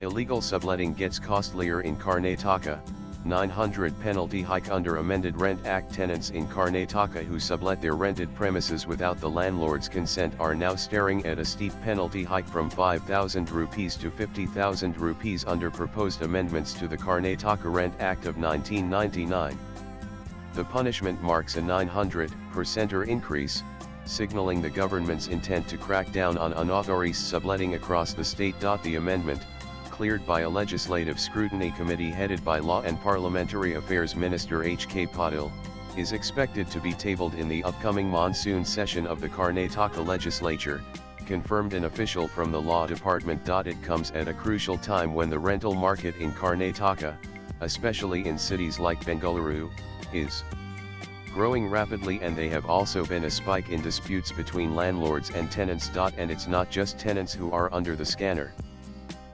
Illegal subletting gets costlier in Karnataka. 900 penalty hike under Amended Rent Act. Tenants in Karnataka who sublet their rented premises without the landlord's consent are now staring at a steep penalty hike from 5,000 rupees to 50,000 rupees under proposed amendments to the Karnataka Rent Act of 1999. The punishment marks a 900% increase, signaling the government's intent to crack down on unauthorized subletting across the state. The amendment, cleared by a legislative scrutiny committee headed by Law and Parliamentary Affairs Minister H.K. Patil, is expected to be tabled in the upcoming monsoon session of the Karnataka legislature, confirmed an official from the Law Department. It comes at a crucial time when the rental market in Karnataka, especially in cities like Bengaluru, is growing rapidly, and there have also been a spike in disputes between landlords and tenants. And it's not just tenants who are under the scanner.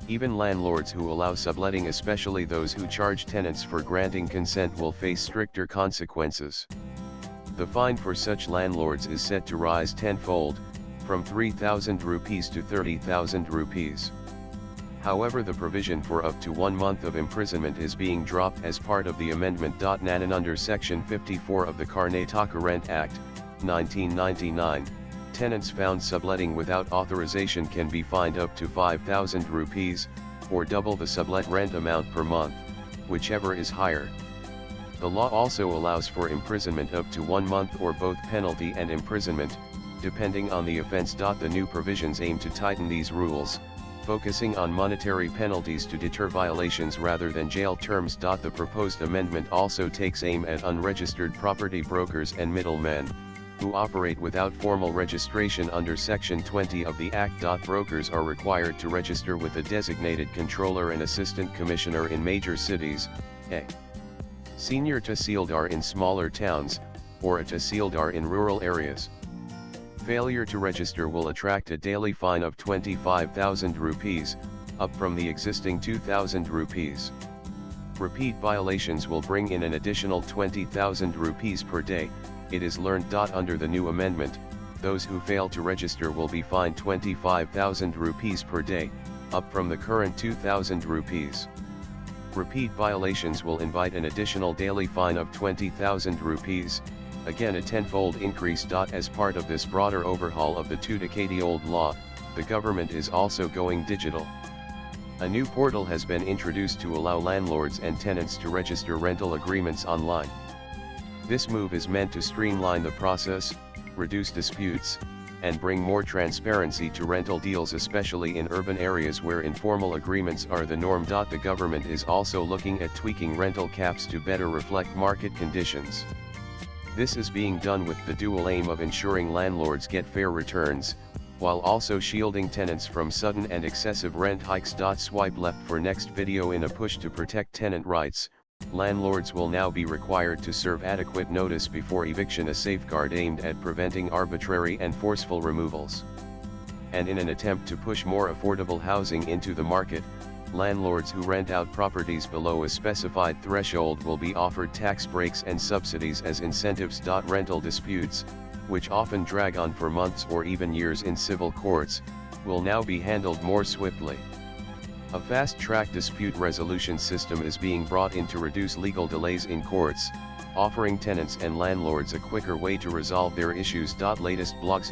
Even landlords who allow subletting, especially those who charge tenants for granting consent, will face stricter consequences. The fine for such landlords is set to rise tenfold, from 3,000 rupees to 30,000 rupees. However, the provision for up to 1 month of imprisonment is being dropped as part of the amendment. And under Section 54 of the Karnataka Rent Act, 1999, tenants found subletting without authorization can be fined up to 5,000 rupees, or double the sublet rent amount per month, whichever is higher. The law also allows for imprisonment up to 1 month or both penalty and imprisonment, depending on the offense. The new provisions aim to tighten these rules, focusing on monetary penalties to deter violations rather than jail terms. The proposed amendment also takes aim at unregistered property brokers and middlemen, who operate without formal registration under Section 20 of the Act. Brokers are required to register with a designated controller and assistant commissioner in major cities, a senior tahsildar in smaller towns, or a tahsildar in rural areas. Failure to register will attract a daily fine of 25,000 rupees, up from the existing 2,000 rupees. Repeat violations will bring in an additional 20,000 rupees per day. It is learned. Under the new amendment, those who fail to register will be fined 25,000 rupees per day, up from the current 2,000 rupees. Repeat violations will invite an additional daily fine of 20,000 rupees, again a tenfold increase. As part of this broader overhaul of the 2-decade-old law, the government is also going digital. A new portal has been introduced to allow landlords and tenants to register rental agreements online. This move is meant to streamline the process, reduce disputes, and bring more transparency to rental deals, especially in urban areas where informal agreements are the norm. The government is also looking at tweaking rental caps to better reflect market conditions. This is being done with the dual aim of ensuring landlords get fair returns, while also shielding tenants from sudden and excessive rent hikes. Swipe left for next video. In a push to protect tenant rights, landlords will now be required to serve adequate notice before eviction, a safeguard aimed at preventing arbitrary and forceful removals. And in an attempt to push more affordable housing into the market, landlords who rent out properties below a specified threshold will be offered tax breaks and subsidies as incentives. Rental disputes, which often drag on for months or even years in civil courts, will now be handled more swiftly. A fast-track dispute resolution system is being brought in to reduce legal delays in courts, offering tenants and landlords a quicker way to resolve their issues. Latest blogs.